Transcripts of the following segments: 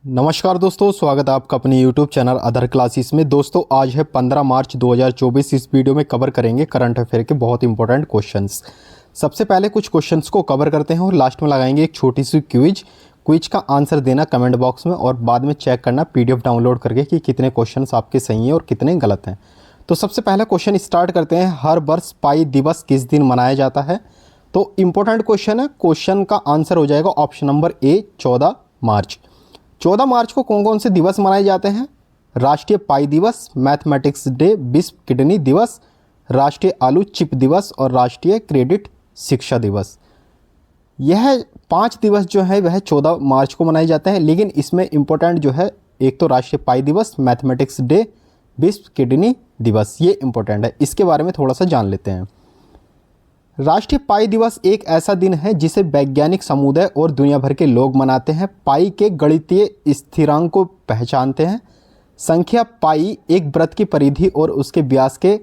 नमस्कार दोस्तों, स्वागत है आपका अपने YouTube चैनल अदर क्लासेस में। दोस्तों आज है 15 मार्च 2024। इस वीडियो में कवर करेंगे करंट अफेयर के बहुत इंपॉर्टेंट क्वेश्चंस। सबसे पहले कुछ क्वेश्चंस को कवर करते हैं और लास्ट में लगाएंगे एक छोटी सी क्विज का आंसर देना कमेंट बॉक्स में और बाद में चेक करना PDF डाउनलोड करके कि कितने क्वेश्चन आपके सही हैं और कितने गलत हैं। तो सबसे पहला क्वेश्चन स्टार्ट करते हैं। हर वर्ष पाई दिवस किस दिन मनाया जाता है? तो इम्पोर्टेंट क्वेश्चन है। क्वेश्चन का आंसर हो जाएगा ऑप्शन नंबर ए 14 मार्च। 14 मार्च को कौन कौन से दिवस मनाए जाते हैं? राष्ट्रीय पाई दिवस, मैथमेटिक्स डे, विश्व किडनी दिवस, राष्ट्रीय आलू चिप दिवस और राष्ट्रीय क्रेडिट शिक्षा दिवस। यह 5 दिवस जो है वह 14 मार्च को मनाए जाते हैं, लेकिन इसमें इम्पोर्टेंट जो है एक तो राष्ट्रीय पाई दिवस, मैथमेटिक्स डे, विश्व किडनी दिवस, ये इम्पोर्टेंट है। इसके बारे में थोड़ा सा जान लेते हैं। राष्ट्रीय पाई दिवस एक ऐसा दिन है जिसे वैज्ञानिक समुदाय और दुनिया भर के लोग मनाते हैं। पाई के गणितीय स्थिरांक को पहचानते हैं। संख्या पाई एक वृत्त की परिधि और उसके व्यास के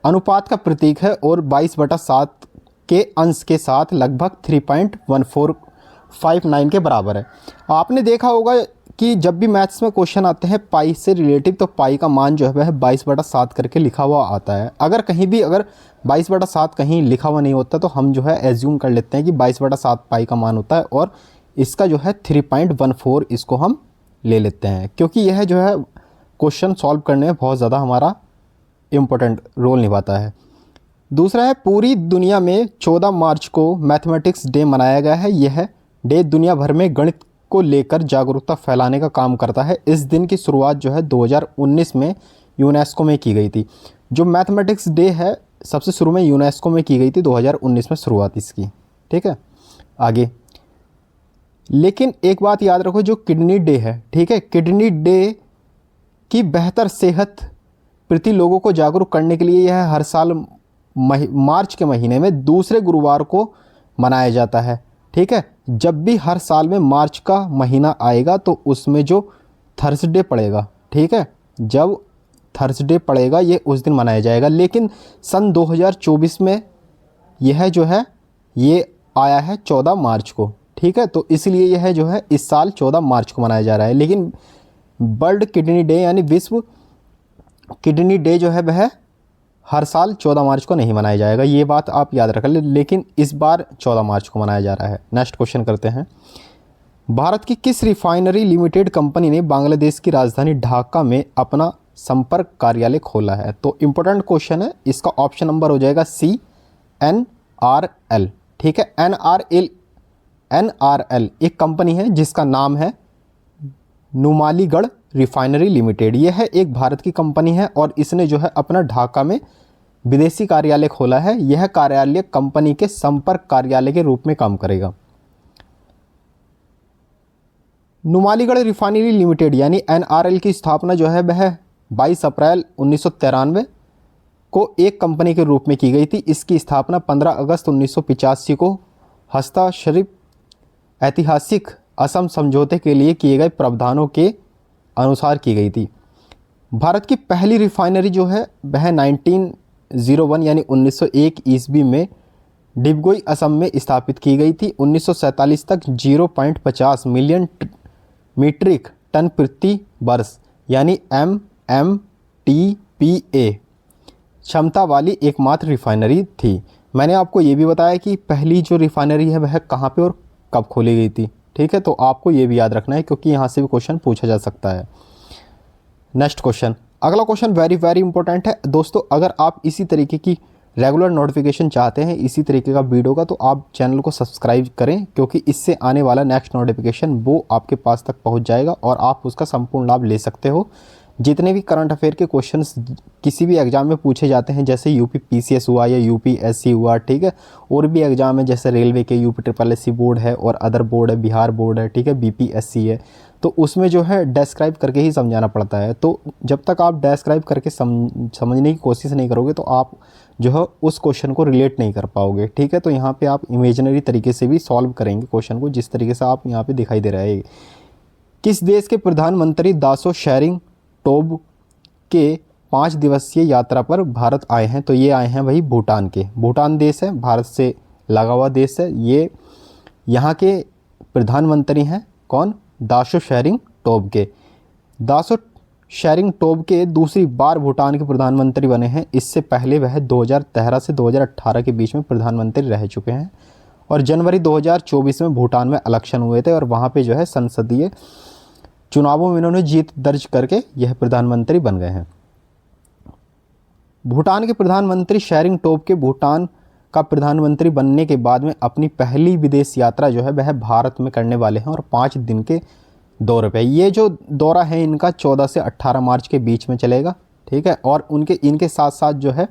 अनुपात का प्रतीक है और 22/7 के अंश के साथ लगभग 3.1459 के बराबर है। आपने देखा होगा कि जब भी मैथ्स में क्वेश्चन आते हैं पाई से रिलेटिव, तो पाई का मान जो है वह 22/7 करके लिखा हुआ आता है। अगर कहीं भी अगर 22/7 कहीं लिखा हुआ नहीं होता तो हम जो है एज्यूम कर लेते हैं कि 22/7 पाई का मान होता है और इसका जो है 3.14 इसको हम ले लेते हैं, क्योंकि यह जो है क्वेश्चन सॉल्व करने में बहुत ज़्यादा हमारा इम्पोर्टेंट रोल निभाता है। दूसरा है, पूरी दुनिया में 14 मार्च को मैथमेटिक्स डे मनाया गया है। यह डे दुनिया भर में गणित को लेकर जागरूकता फैलाने का काम करता है। इस दिन की शुरुआत जो है 2019 में यूनेस्को में की गई थी। जो मैथमेटिक्स डे है सबसे शुरू में यूनेस्को में की गई थी, 2019 में शुरुआत इसकी। ठीक है, आगे। लेकिन एक बात याद रखो, जो किडनी डे है, ठीक है, किडनी डे की बेहतर सेहत प्रति लोगों को जागरूक करने के लिए यह हर साल मार्च के महीने में दूसरे गुरुवार को मनाया जाता है। ठीक है, जब भी हर साल में मार्च का महीना आएगा तो उसमें जो थर्सडे पड़ेगा, ठीक है, जब थर्सडे पड़ेगा ये उस दिन मनाया जाएगा। लेकिन सन 2024 में यह जो है ये आया है 14 मार्च को। ठीक है, तो इसलिए यह जो है इस साल 14 मार्च को मनाया जा रहा है। लेकिन वर्ल्ड किडनी डे यानी विश्व किडनी डे जो है वह हर साल 14 मार्च को नहीं मनाया जाएगा, ये बात आप याद रख लें। लेकिन इस बार 14 मार्च को मनाया जा रहा है। नेक्स्ट क्वेश्चन करते हैं। भारत की किस रिफाइनरी लिमिटेड कंपनी ने बांग्लादेश की राजधानी ढाका में अपना संपर्क कार्यालय खोला है? तो इम्पोर्टेंट क्वेश्चन है, इसका ऑप्शन नंबर हो जाएगा सी, NRL। ठीक है, NRL एक कंपनी है जिसका नाम है नुमालीगढ़ रिफाइनरी लिमिटेड। यह है एक भारत की कंपनी है और इसने जो है अपना ढाका में विदेशी कार्यालय खोला है। यह कार्यालय कंपनी के संपर्क कार्यालय के रूप में काम करेगा। नुमालीगढ़ रिफाइनरी लिमिटेड यानी NRL की स्थापना जो है वह 22 अप्रैल 1993 को एक कंपनी के रूप में की गई थी। इसकी स्थापना 15 अगस्त 1985 को हस्ताक्षरित ऐतिहासिक असम समझौते के लिए किए गए प्रावधानों के अनुसार की गई थी। भारत की पहली रिफाइनरी जो है वह 1901 यानी 1901 ईस्वी में डिबगोई असम में स्थापित की गई थी। 1947 तक 0.50 मिलियन मीट्रिक टन प्रति वर्ष यानी MMTPA क्षमता वाली एकमात्र रिफाइनरी थी। मैंने आपको ये भी बताया कि पहली जो रिफाइनरी है वह कहाँ पे और कब खोली गई थी। ठीक है, तो आपको ये भी याद रखना है क्योंकि यहाँ से भी क्वेश्चन पूछा जा सकता है। नेक्स्ट क्वेश्चन, अगला क्वेश्चन वेरी इंपॉर्टेंट है दोस्तों। अगर आप इसी तरीके की रेगुलर नोटिफिकेशन चाहते हैं इसी तरीके का वीडियो का, तो आप चैनल को सब्सक्राइब करें, क्योंकि इससे आने वाला नेक्स्ट नोटिफिकेशन वो आपके पास तक पहुंच जाएगा और आप उसका संपूर्ण लाभ ले सकते हो। जितने भी करंट अफेयर के क्वेश्चंस किसी भी एग्जाम में पूछे जाते हैं, जैसे यूपी PCS हुआ या UPSC हुआ, ठीक है, और भी एग्जाम है जैसे रेलवे के UPSSC बोर्ड है और अदर बोर्ड है, बिहार बोर्ड है, ठीक है, BPSC है, तो उसमें जो है डिस्क्राइब करके ही समझाना पड़ता है। तो जब तक आप डिस्क्राइब करके समझने की कोशिश नहीं करोगे तो आप जो है उस क्वेश्चन को रिलेट नहीं कर पाओगे। ठीक है, तो यहाँ पे आप इमेजिनरी तरीके से भी सॉल्व करेंगे क्वेश्चन को, जिस तरीके से आप यहाँ पे दिखाई दे रहा है। किस देश के प्रधानमंत्री दासो शेरिंग टोब के 5 दिवसीय यात्रा पर भारत आए हैं? तो ये आए हैं भाई भूटान के। भूटान देश है, भारत से लगा हुआ देश है। ये यहाँ के प्रधानमंत्री हैं कौन? दाशो शेरिंग टोबगे। दासो शेरिंग टोबगे दूसरी बार भूटान के प्रधानमंत्री बने हैं। इससे पहले वह 2013 से 2018 के बीच में प्रधानमंत्री रह चुके हैं और जनवरी 2024 में भूटान में इलेक्शन हुए थे और वहाँ पे जो है संसदीय चुनावों में इन्होंने जीत दर्ज करके यह प्रधानमंत्री बन गए हैं। भूटान के प्रधानमंत्री शेरिंग टोबगे भूटान का प्रधानमंत्री बनने के बाद में अपनी पहली विदेश यात्रा जो है वह भारत में करने वाले हैं और 5 दिन के दौरे पे। ये जो दौरा है इनका 14 से 18 मार्च के बीच में चलेगा, ठीक है। और इनके साथ साथ जो है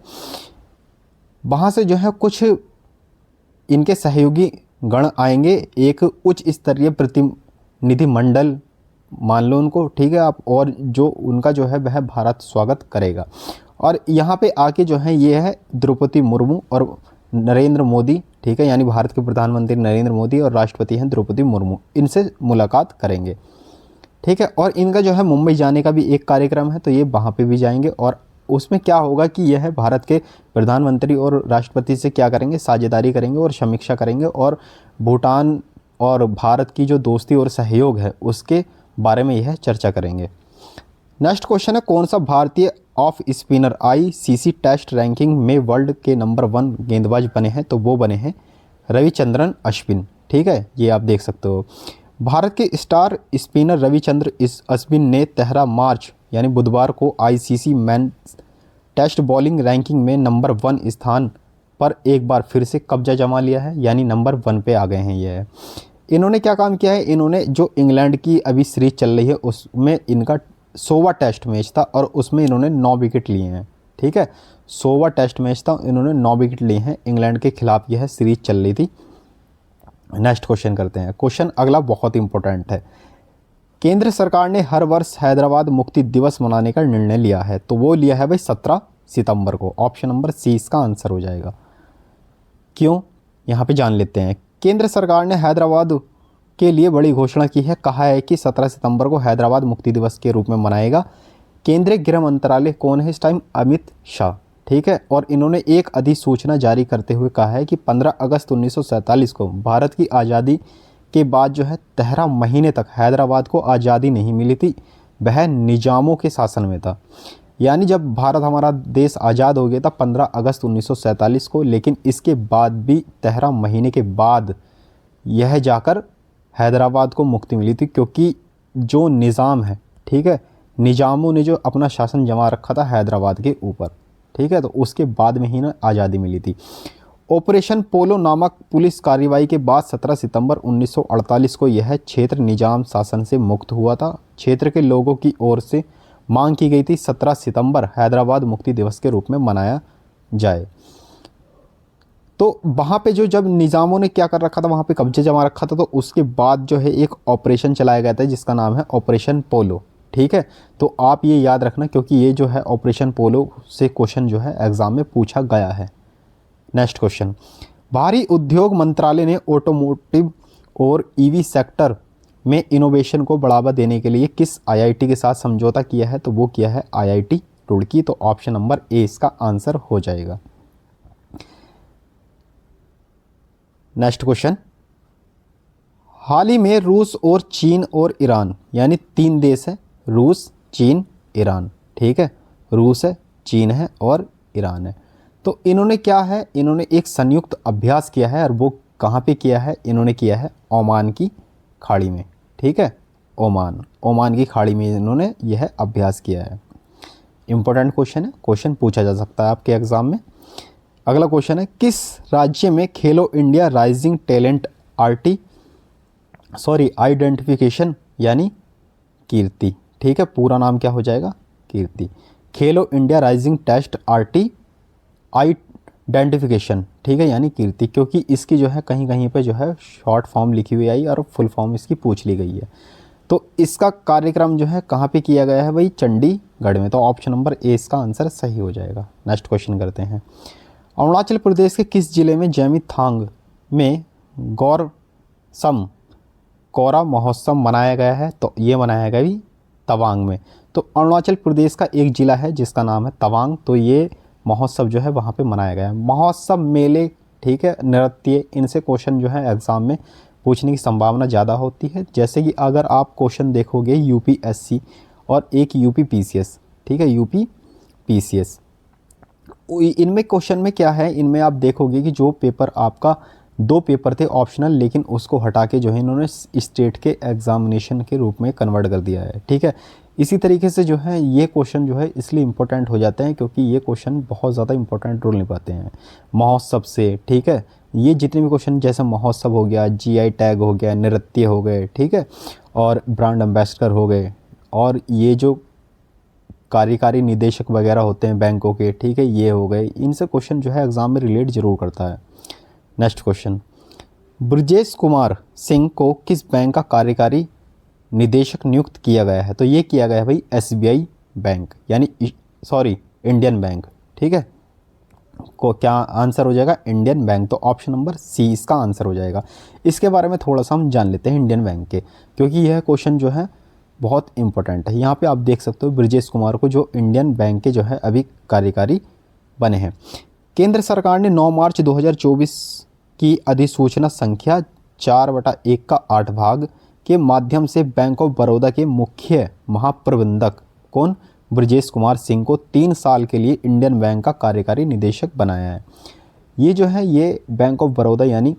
वहाँ से जो है कुछ इनके सहयोगी गण आएंगे, एक उच्च स्तरीय प्रतिनिधि मंडल मान लो उनको, ठीक है आप, और जो उनका जो है वह भारत स्वागत करेगा। और यहाँ पे आके जो है ये है द्रौपदी मुर्मू और नरेंद्र मोदी, ठीक है, यानी भारत के प्रधानमंत्री नरेंद्र मोदी और राष्ट्रपति हैं द्रौपदी मुर्मू, इनसे मुलाकात करेंगे, ठीक है। और इनका जो है मुंबई जाने का भी एक कार्यक्रम है, तो ये वहाँ पे भी जाएंगे और उसमें क्या होगा कि यह भारत के प्रधानमंत्री और राष्ट्रपति से क्या करेंगे, साझेदारी करेंगे और समीक्षा करेंगे और भूटान और भारत की जो दोस्ती और सहयोग है उसके बारे में यह चर्चा करेंगे। नेक्स्ट क्वेश्चन है, कौन सा भारतीय off spinner ICC test ranking में वर्ल्ड के नंबर 1 गेंदबाज बने हैं? तो वो बने हैं रविचंद्रन अश्विन, ठीक है, ये आप देख सकते हो। भारत के स्टार स्पिनर रविचंद्र अश्विन ने 13 मार्च यानी बुधवार को ICC men test bowling ranking में नंबर 1 स्थान पर एक बार फिर से कब्जा जमा लिया है, यानी नंबर 1 पे आ गए हैं ये। इन्होंने क्या काम किया है, इन्होंने जो इंग्लैंड की अभी सीरीज चल रही है उसमें इनका 100वां टेस्ट मैच था और उसमें इन्होंने 9 विकेट लिए हैं, ठीक है। 100वां टेस्ट मैच था, इन्होंने 9 विकेट लिए हैं, इंग्लैंड के खिलाफ यह सीरीज चल रही थी। नेक्स्ट क्वेश्चन करते हैं। क्वेश्चन अगला बहुत इंपॉर्टेंट है। केंद्र सरकार ने हर वर्ष हैदराबाद मुक्ति दिवस मनाने का निर्णय लिया है, तो वो लिया है भाई 17 सितंबर को। ऑप्शन नंबर सी इसका आंसर हो जाएगा। क्यों, यहाँ पे जान लेते हैं। केंद्र सरकार ने हैदराबाद के लिए बड़ी घोषणा की है, कहा है कि 17 सितंबर को हैदराबाद मुक्ति दिवस के रूप में मनाएगा। केंद्रीय गृह मंत्रालय कौन है इस टाइम? अमित शाह, ठीक है। और इन्होंने एक अधिसूचना जारी करते हुए कहा है कि 15 अगस्त 1947 को भारत की आज़ादी के बाद जो है 13 महीने तक हैदराबाद को आज़ादी नहीं मिली थी, वह निजामों के शासन में था। यानी जब भारत हमारा देश आज़ाद हो गया था 15 अगस्त 1947 को, लेकिन इसके बाद भी 13 महीने के बाद यह जाकर हैदराबाद को मुक्ति मिली थी, क्योंकि जो निज़ाम है, ठीक है, निजामों ने जो अपना शासन जमा रखा था हैदराबाद के ऊपर, ठीक है, तो उसके बाद में ही ना आज़ादी मिली थी। ऑपरेशन पोलो नामक पुलिस कार्रवाई के बाद 17 सितंबर 1948 को यह क्षेत्र निजाम शासन से मुक्त हुआ था। क्षेत्र के लोगों की ओर से मांग की गई थी 17 सितंबर हैदराबाद मुक्ति दिवस के रूप में मनाया जाए। तो वहाँ पे जो जब निज़ामों ने क्या कर रखा था, वहाँ पे कब्जे जमा रखा था, तो उसके बाद जो है एक ऑपरेशन चलाया गया था जिसका नाम है ऑपरेशन पोलो, ठीक है। तो आप ये याद रखना, क्योंकि ये जो है ऑपरेशन पोलो से क्वेश्चन जो है एग्ज़ाम में पूछा गया है। नेक्स्ट क्वेश्चन, भारी उद्योग मंत्रालय ने ऑटोमोटिव और ईवी सेक्टर में इनोवेशन को बढ़ावा देने के लिए किस आईआईटी के साथ समझौता किया है? तो वो किया है आईआईटी रुड़की। तो ऑप्शन नंबर ए इसका आंसर हो जाएगा। नेक्स्ट क्वेश्चन, हाल ही में रूस और चीन और ईरान, यानी 3 देश हैं, रूस, चीन, ईरान, ठीक है, रूस है, चीन है और ईरान है। तो इन्होंने क्या है, इन्होंने एक संयुक्त अभ्यास किया है और वो कहाँ पे किया है? इन्होंने किया है ओमान की खाड़ी में, ठीक है, ओमान की खाड़ी में इन्होंने यह अभ्यास किया है। इंपॉर्टेंट क्वेश्चन है, क्वेश्चन पूछा जा सकता है आपके एग्ज़ाम में। अगला क्वेश्चन है, किस राज्य में खेलो इंडिया राइजिंग टैलेंट आइडेंटिफिकेशन यानी कीर्ति, ठीक है, पूरा नाम क्या हो जाएगा? कीर्ति। खेलो इंडिया राइजिंग टेस्ट आइडेंटिफिकेशन, ठीक है, यानी कीर्ति, क्योंकि इसकी जो है कहीं कहीं पे जो है शॉर्ट फॉर्म लिखी हुई आई और फुल फॉर्म इसकी पूछ ली गई है। तो इसका कार्यक्रम जो है कहाँ पे किया गया है भाई? चंडीगढ़ में। तो ऑप्शन नंबर ए इसका आंसर सही हो जाएगा। नेक्स्ट क्वेश्चन करते हैं। अरुणाचल प्रदेश के किस जिले में जैमीथांग में गौरसम कोरा महोत्सव मनाया गया है? तो ये मनाया गया भी तवांग में। तो अरुणाचल प्रदेश का एक ज़िला है जिसका नाम है तवांग, तो ये महोत्सव जो है वहाँ पे मनाया गया है। महोत्सव, मेले, ठीक है, नृत्य, इनसे क्वेश्चन जो है एग्ज़ाम में पूछने की संभावना ज़्यादा होती है। जैसे कि अगर आप क्वेश्चन देखोगे यूपीएससी और एक यूपी पीसीएस, ठीक है, यूपी पीसीएस, इनमें क्वेश्चन में क्या है, इनमें आप देखोगे कि जो पेपर आपका 2 पेपर थे ऑप्शनल, लेकिन उसको हटा के जो है इन्होंने स्टेट के एग्जामिनेशन के रूप में कन्वर्ट कर दिया है, ठीक है। इसी तरीके से जो है ये क्वेश्चन जो है इसलिए इम्पोर्टेंट हो जाते हैं क्योंकि ये क्वेश्चन बहुत ज़्यादा इंपॉर्टेंट रोल निभाते हैं महोत्सव से, ठीक है। ये जितने भी क्वेश्चन जैसे महोत्सव हो गया, जीआई टैग हो गया, नृत्य हो गए, ठीक है, और ब्रांड एम्बेसडर हो गए, और ये जो कार्यकारी निदेशक वगैरह होते हैं बैंकों के, ठीक है, ये हो गए, इनसे क्वेश्चन जो है एग्ज़ाम में रिलेट ज़रूर करता है। नेक्स्ट क्वेश्चन, ब्रजेश कुमार सिंह को किस बैंक का कार्यकारी निदेशक नियुक्त किया गया है? तो ये किया गया है भाई एसबीआई बैंक, यानी सॉरी इंडियन बैंक, ठीक है। को क्या आंसर हो जाएगा? Indian bank. तो ऑप्शन नंबर सी इसका आंसर हो जाएगा। इसके बारे में थोड़ा सा हम जान लेते हैं इंडियन बैंक के, क्योंकि यह क्वेश्चन जो है बहुत इंपॉर्टेंट है। यहाँ पे आप देख सकते हो ब्रजेश कुमार को जो इंडियन बैंक के जो है अभी कार्यकारी बने हैं। केंद्र सरकार ने 9 मार्च 2024 की अधिसूचना संख्या 4/1 का 8 भाग के माध्यम से बैंक ऑफ बड़ौदा के मुख्य महाप्रबंधक कौन ब्रजेश कुमार सिंह को 3 साल के लिए इंडियन बैंक का कार्यकारी निदेशक बनाया है। ये जो है ये बैंक ऑफ बड़ौदा यानी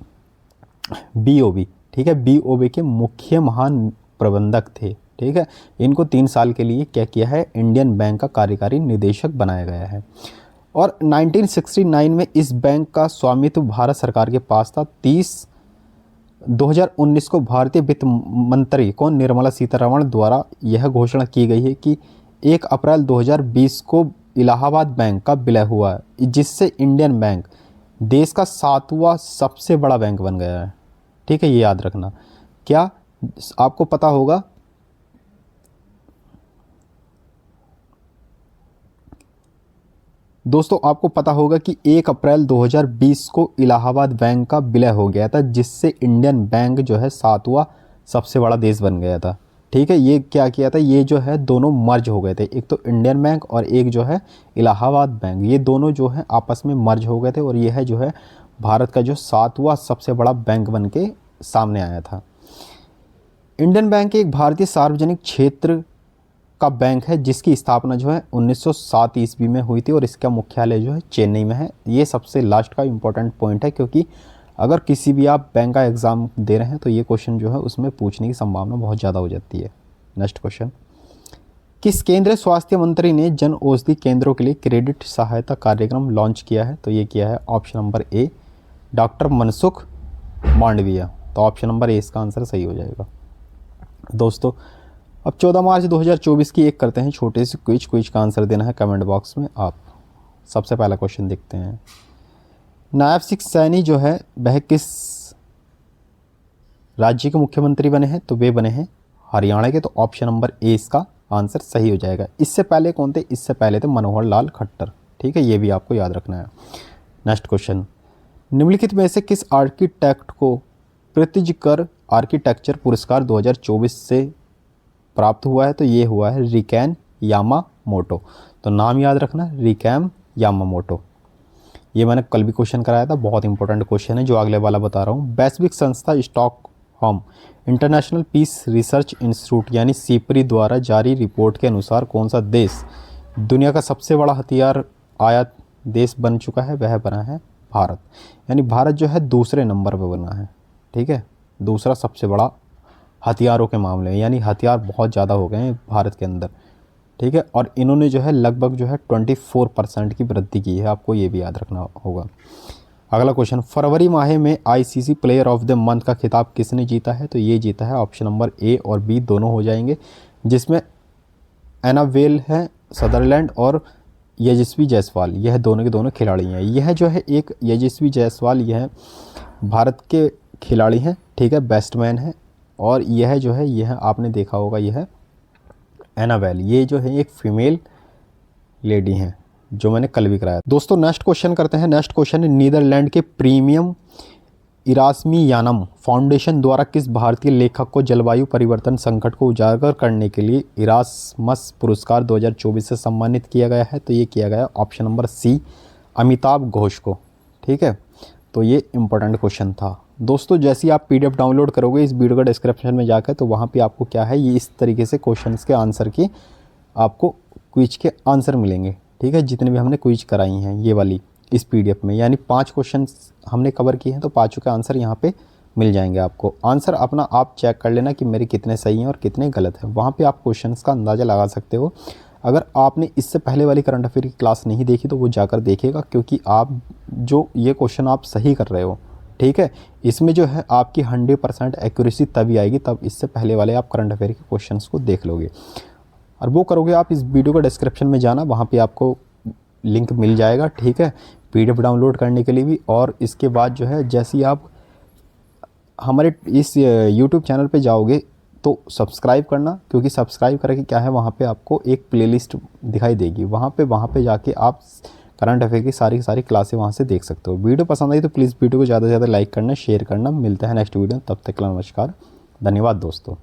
बीओबी, ठीक है, बीओबी के मुख्य महान प्रबंधक थे, ठीक है। इनको 3 साल के लिए क्या किया है? इंडियन बैंक का कार्यकारी निदेशक बनाया गया है। और 1969 में इस बैंक का स्वामित्व भारत सरकार के पास था। 2019 को भारतीय वित्त मंत्री कौन निर्मला सीतारमण द्वारा यह घोषणा की गई है कि 1 अप्रैल 2020 को इलाहाबाद बैंक का विलय हुआ है, जिससे इंडियन बैंक देश का 7वां सबसे बड़ा बैंक बन गया है, ठीक है, ये याद रखना। क्या आपको पता होगा दोस्तों, आपको पता होगा कि 1 अप्रैल 2020 को इलाहाबाद बैंक का विलय हो गया था, जिससे इंडियन बैंक जो है 7वां सबसे बड़ा देश बन गया था, ठीक है। ये क्या किया था? ये जो है दोनों मर्ज हो गए थे, एक तो इंडियन बैंक और एक जो है इलाहाबाद बैंक, ये दोनों जो है आपस में मर्ज हो गए थे, और ये है जो है भारत का जो 7वां सबसे बड़ा बैंक बन के सामने आया था। इंडियन बैंक एक भारतीय सार्वजनिक क्षेत्र का बैंक है, जिसकी स्थापना जो है 1907 ईस्वी में हुई थी, और इसका मुख्यालय जो है चेन्नई में है। ये सबसे लास्ट का इम्पोर्टेंट पॉइंट है, क्योंकि अगर किसी भी आप बैंक का एग्ज़ाम दे रहे हैं तो ये क्वेश्चन जो है उसमें पूछने की संभावना बहुत ज़्यादा हो जाती है। नेक्स्ट क्वेश्चन, किस केंद्रीय स्वास्थ्य मंत्री ने जन औषधि केंद्रों के लिए क्रेडिट सहायता कार्यक्रम लॉन्च किया है? तो ये किया है option number A doctor Mansukh Mandaviya. तो ऑप्शन नंबर ए इसका आंसर सही हो जाएगा। दोस्तों, अब 14 मार्च 2024 की एक करते हैं छोटे से क्विज का आंसर देना है कमेंट बॉक्स में आप। सबसे पहला क्वेश्चन देखते हैं, नायब सिंह सैनी जो है वह किस राज्य के मुख्यमंत्री बने हैं? तो वे बने हैं हरियाणा के। तो ऑप्शन नंबर ए इसका आंसर सही हो जाएगा। इससे पहले कौन थे? इससे पहले थे मनोहर लाल खट्टर, ठीक है, ये भी आपको याद रखना है। नेक्स्ट क्वेश्चन, निम्नलिखित में से किस आर्किटेक्ट को प्रीतिजकर आर्किटेक्चर पुरस्कार 2024 से प्राप्त हुआ है? तो ये हुआ है रिकेन यामामोटो। तो नाम याद रखना, रिकेन यामामोटो। ये मैंने कल भी क्वेश्चन कराया था, बहुत इंपॉर्टेंट क्वेश्चन है जो अगले वाला बता रहा हूँ। वैश्विक संस्था Stockholm International Peace Research Institute यानी सीपरी द्वारा जारी रिपोर्ट के अनुसार कौन सा देश दुनिया का सबसे बड़ा हथियार आयात देश बन चुका है? वह बना है भारत। यानी भारत जो है दूसरे नंबर पर बना है, ठीक है, दूसरा सबसे बड़ा हथियारों के मामले में, यानी हथियार बहुत ज़्यादा हो गए हैं भारत के अंदर, ठीक है। और इन्होंने जो है लगभग जो है 24% की वृद्धि की है, आपको ये भी याद रखना होगा। अगला क्वेश्चन, फरवरी माह में ICC player of the month का खिताब किसने जीता है? तो ये जीता है ऑप्शन नंबर ए और बी दोनों हो जाएंगे, जिसमें एनावेल है सदरलैंड और यशस्वी जायसवाल, यह दोनों के दोनों खिलाड़ी हैं। यह जो है एक यशस्वी जायसवाल यह भारत के खिलाड़ी हैं, ठीक है, बैट्समैन है। और यह जो है यह आपने देखा होगा, यह एनावेल ये जो है एक फीमेल लेडी हैं, जो मैंने कल भी कराया। दोस्तों नेक्स्ट क्वेश्चन करते हैं। नेक्स्ट क्वेश्चन है, नीदरलैंड के प्रीमियम इरास्मियानम फाउंडेशन द्वारा किस भारतीय लेखक को जलवायु परिवर्तन संकट को उजागर करने के लिए इरास्मस पुरस्कार 2024 से सम्मानित किया गया है? तो ये किया गया option number C Amitabh Ghosh को, ठीक है। तो ये इम्पोर्टेंट क्वेश्चन था, दोस्तों जैसे ही आप पीडीएफ डाउनलोड करोगे इस वीडियो का डिस्क्रिप्शन में जाकर, तो वहाँ पे आपको क्या है, ये इस तरीके से क्वेश्चंस के आंसर की आपको क्विज के आंसर मिलेंगे। ठीक है, जितने भी हमने क्विज कराई हैं ये वाली इस पीडीएफ में, यानी 5 क्वेश्चंस हमने कवर किए हैं, तो 5 के आंसर यहाँ पे मिल जाएंगे आपको। आंसर अपना आप चेक कर लेना कि मेरे कितने सही हैं और कितने गलत हैं, वहाँ पे आप क्वेश्चंस का अंदाज़ा लगा सकते हो। अगर आपने इससे पहले वाली करंट अफेयर की क्लास नहीं देखी तो वो जाकर देखिएगा, क्योंकि आप जो ये क्वेश्चन आप सही कर रहे हो, ठीक है, इसमें जो है आपकी 100% एक्यूरेसी तभी आएगी तब इससे पहले वाले आप करंट अफेयर के क्वेश्चंस को देख लोगे। और वो करोगे आप, इस वीडियो का डिस्क्रिप्शन में जाना, वहाँ पे आपको लिंक मिल जाएगा। ठीक है, पीडीएफ डाउनलोड करने के लिए भी। और इसके बाद जो है जैसे ही आप हमारे इस यूट्यूब चैनल पे जाओगे तो सब्सक्राइब करना, क्योंकि सब्सक्राइब करके क्या है, वहाँ पे आपको एक प्लेलिस्ट दिखाई देगी, वहाँ पे जाके आप करंट अफेयर की सारी सारी क्लासें वहाँ से देख सकते हो। वीडियो पसंद आई तो प्लीज़ वीडियो को ज़्यादा से ज़्यादा लाइक करना, शेयर करना। मिलता है नेक्स्ट वीडियो, तब तक के लिए नमस्कार, धन्यवाद दोस्तों।